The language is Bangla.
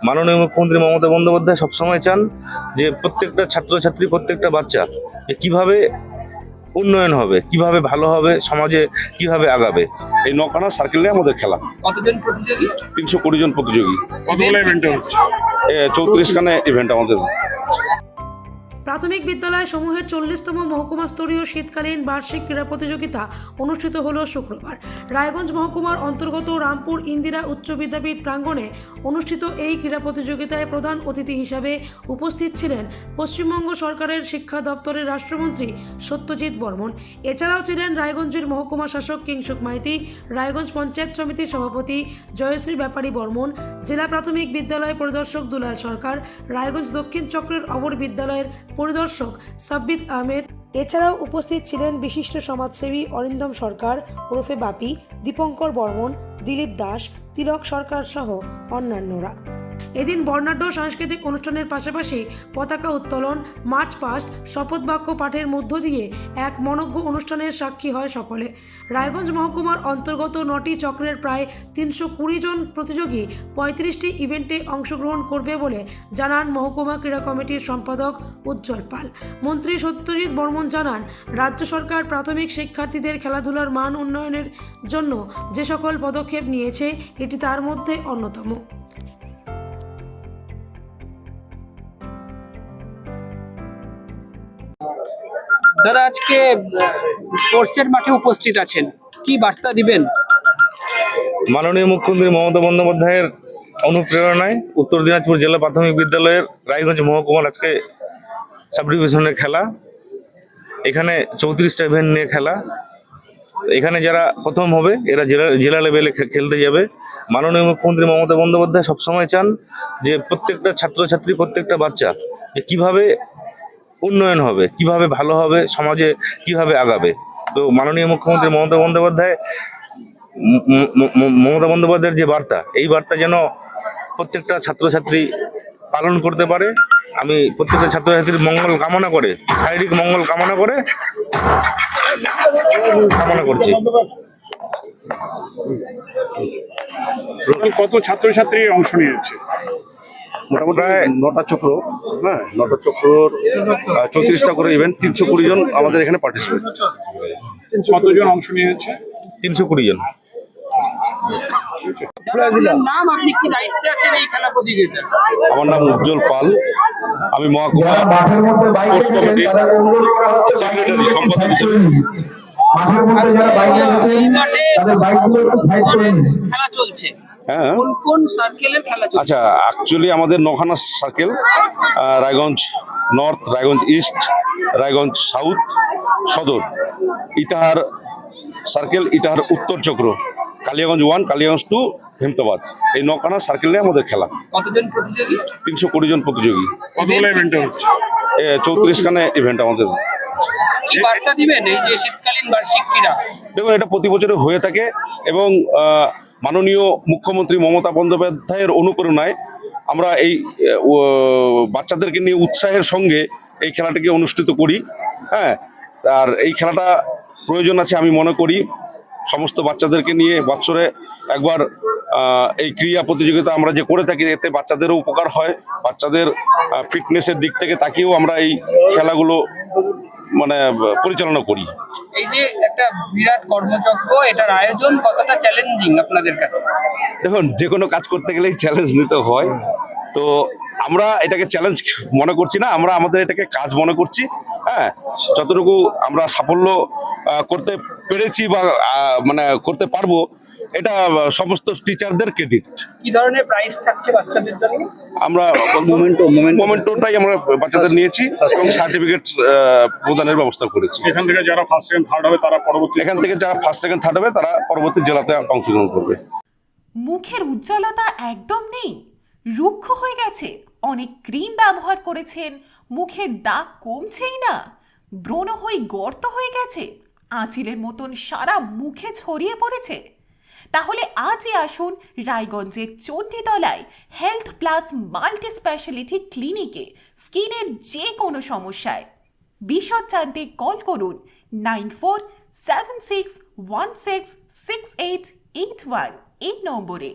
মাননীয় মুখ্যমন্ত্রী মমতা বন্দ্যোপাধ্যায় সবসময় চান যে প্রত্যেকটা ছাত্রছাত্রী, প্রত্যেকটা বাচ্চা যে কীভাবে উন্নয়ন হবে, কিভাবে ভালো হবে, সমাজে কিভাবে আগাবে। এই নকানা সার্কেল নিয়ে আমাদের খেলা। কতজন প্রতিযোগী? 320 জন প্রতিযোগী। কতগুলো ইভেন্ট হচ্ছে? 34 খানে ইভেন্ট আমাদের। প্রাথমিক বিদ্যালয় সমূহের 40তম মহকুমা স্তরীয় শীতকালীন বার্ষিক ক্রীড়া প্রতিযোগিতা অনুষ্ঠিত হল শুক্রবার। রায়গঞ্জ মহকুমার অন্তর্গত রামপুর ইন্দিরা উচ্চ বিদ্যাপীঠ প্রাঙ্গণে অনুষ্ঠিত এই ক্রীড়া প্রতিযোগিতায় প্রধান অতিথি হিসাবে উপস্থিত ছিলেন পশ্চিমবঙ্গ সরকারের শিক্ষা দপ্তরের রাষ্ট্রমন্ত্রী সত্যজিৎ বর্মন। এছাড়াও ছিলেন রায়গঞ্জের মহকুমা শাসক কিংসুক মাইতি, রায়গঞ্জ পঞ্চায়েত সমিতির সভাপতি জয়শ্রী ব্যাপারী বর্মন, জেলা প্রাথমিক বিদ্যালয় পরিদর্শক দুলাল সরকার, রায়গঞ্জ দক্ষিণ চক্রের অবর বিদ্যালয়ের পরিদর্শক সাব্বিত আহমেদ। এছাড়াও উপস্থিত ছিলেন বিশিষ্ট সমাজসেবী অরিন্দম সরকার ওরফে বাপি, দীপঙ্কর বর্মন, দিলীপ দাস, তিলক সরকার সহ অন্যান্যরা। এদিন বর্ণাঢ্য সাংস্কৃতিক অনুষ্ঠানের পাশাপাশি পতাকা উত্তোলন, মার্চ পাস্ট, শপথ বাক্য পাঠের মধ্য দিয়ে এক মনোজ্ঞ অনুষ্ঠানের সাক্ষী হয় সকলে। রায়গঞ্জ মহকুমার অন্তর্গত 9টি চক্রের প্রায় 320 জন প্রতিযোগী 35টি ইভেন্টে অংশগ্রহণ করবে বলে জানান মহকুমা ক্রীড়া কমিটির সম্পাদক উজ্জ্বল পাল। মন্ত্রী সত্যজিৎ বর্মন জানান, রাজ্য সরকার প্রাথমিক শিক্ষার্থীদের খেলাধুলার মান উন্নয়নের জন্য যে সকল পদক্ষেপ নিয়েছে এটি তার মধ্যে অন্যতম। দাদা, আজকে স্পোর্টসের মাঠে উপস্থিত আছেন, কি বার্তা দিবেন? মাননীয় মুখ্যমন্ত্রী মমতা বন্দ্যোপাধ্যায়ের অনুপ্রেরণায় উত্তর দিনাজপুর জেলা প্রাথমিক বিদ্যালয়ের রায়গঞ্জ মহকুমার আজকে সাব ডিভিশনের খেলা। এখানে 34টা ইভেন্ট নিয়ে খেলা। এখানে যারা প্রথম হবে এরা জেলা লেভেলে খেলতে যাবে। মাননীয় মুখ্যমন্ত্রী মমতা বন্দ্যোপাধ্যায় সবসময় চান যে প্রত্যেকটা ছাত্রছাত্রী, প্রত্যেকটা বাচ্চা যে কীভাবে উন্নয়ন হবে, কিভাবে ভালো হবে, সমাজে কিভাবে আগাবে। তো মাননীয় মুখ্যমন্ত্রী মমতা বন্দ্যোপাধ্যায়ের যে বার্তা, এই বার্তা যেন প্রত্যেকটা ছাত্রছাত্রী পালন করতে পারে। আমি প্রত্যেকটা ছাত্রছাত্রীর মঙ্গল কামনা করে, শারীরিক মঙ্গল কামনা করছি। কত ছাত্রছাত্রী অংশ নিয়েছে? মোটামুটি 9টা চক্র, 9টা চক্রর 34টা করে ইভেন্ট, 320 জন আমাদের এখানে পার্টিসিপেট। কতজন অংশ নিয়েছে? 320 জন। নাম, আপনি কি দায়িত্বে আছেন এই খেলা প্রতিযোগিতা? আমার নাম উজ্জ্বল পাল, আমি মহকুমা স্পোর্টস কমিটির সেক্রেটারি, সম্পাদক হিসেবে। খেলা চলছে, হ্যাঁ, কোন কোন সার্কেলের খেলা চলছে? আচ্ছা, অ্যাকচুয়ালি আমাদের 9খানা circle, Raiganj north, Raiganj east, Raiganj south, সদর, ইটাহার সার্কেল, ইটাহার উত্তর চক্র, কালিয়াগঞ্জ 1, কালিয়াগঞ্জ 2, হেমতাবাদ। এই 9খানা সার্কেল নিয়ে আমাদের খেলা। কতজন প্রতিযোগী? 320 জন প্রতিযোগী। কতগুলো ইভেন্ট হচ্ছে? 34 খানে ইভেন্ট আমাদের। কি বার্তা দিবেন এই যে শীতকালীন বার্ষিক ক্রীড়া? দেখুন, এটা প্রতি বছরে হয়ে থাকে এবং মাননীয় মুখ্যমন্ত্রী মমতা বন্দ্যোপাধ্যায়ের অনুপ্রেরণায় আমরা এই বাচ্চাদেরকে নিয়ে উৎসাহের সঙ্গে এই খেলাটাকে অনুষ্ঠিত করি। হ্যাঁ, আর এই খেলাটা প্রয়োজন আছে আমি মনে করি। সমস্ত বাচ্চাদেরকে নিয়ে বছরে একবার এই ক্রীড়া প্রতিযোগিতা আমরা যে করে থাকি, এতে বাচ্চাদেরও উপকার হয়। বাচ্চাদের ফিটনেসের দিক থেকে তাকিয়েও আমরা এই খেলাগুলো পরিচালনা করি। এই যে একটা বিরাট কর্মযজ্ঞ, এটার আয়োজন কতটা চ্যালেঞ্জিং আপনাদের কাছে? দেখুন, যে কোনো কাজ করতে গেলেই চ্যালেঞ্জ নিতে হয়। তো আমরা এটাকে চ্যালেঞ্জ মনে করছি না, আমরা আমাদের এটাকে কাজ মনে করছি। হ্যাঁ, যতটুকু আমরা সাফল্য করতে পেরেছি বা করতে পারবো, এটা সমস্ত টিচারদের ক্রেডিট। কি ধরনের প্রাইজ থাকছে বাচ্চাদের জন্য? আমরা মোমেন্টোটাই আমরা বাচ্চাদের নিয়েছি এবং সার্টিফিকেট প্রদানের ব্যবস্থা করেছি। এখান থেকে যারা ফার্স্ট সেকেন্ড থার্ড হবে তারা পরবর্তী জেলাতে অংশগ্রহণ করবে। মুখের উজ্জ্বলতা একদম নেই, রুক্ষ হয়ে গেছে, অনেক ক্রিম ব্যবহার করেছেন, মুখের দাগ কমছেই না, ব্রণ হয়ে গর্ত হয়ে গেছে, আঁচিলের মতন সারা মুখে ছড়িয়ে পড়েছে। তাহলে আজই আসুন রায়গঞ্জের চণ্ডীতলায় হেলথ প্লাস মাল্টি স্পেশালিটি ক্লিনিকে স্কিনের যে কোনো সমস্যায়। বিশদ জানতে কল করুন 9476166881 এই নম্বরে।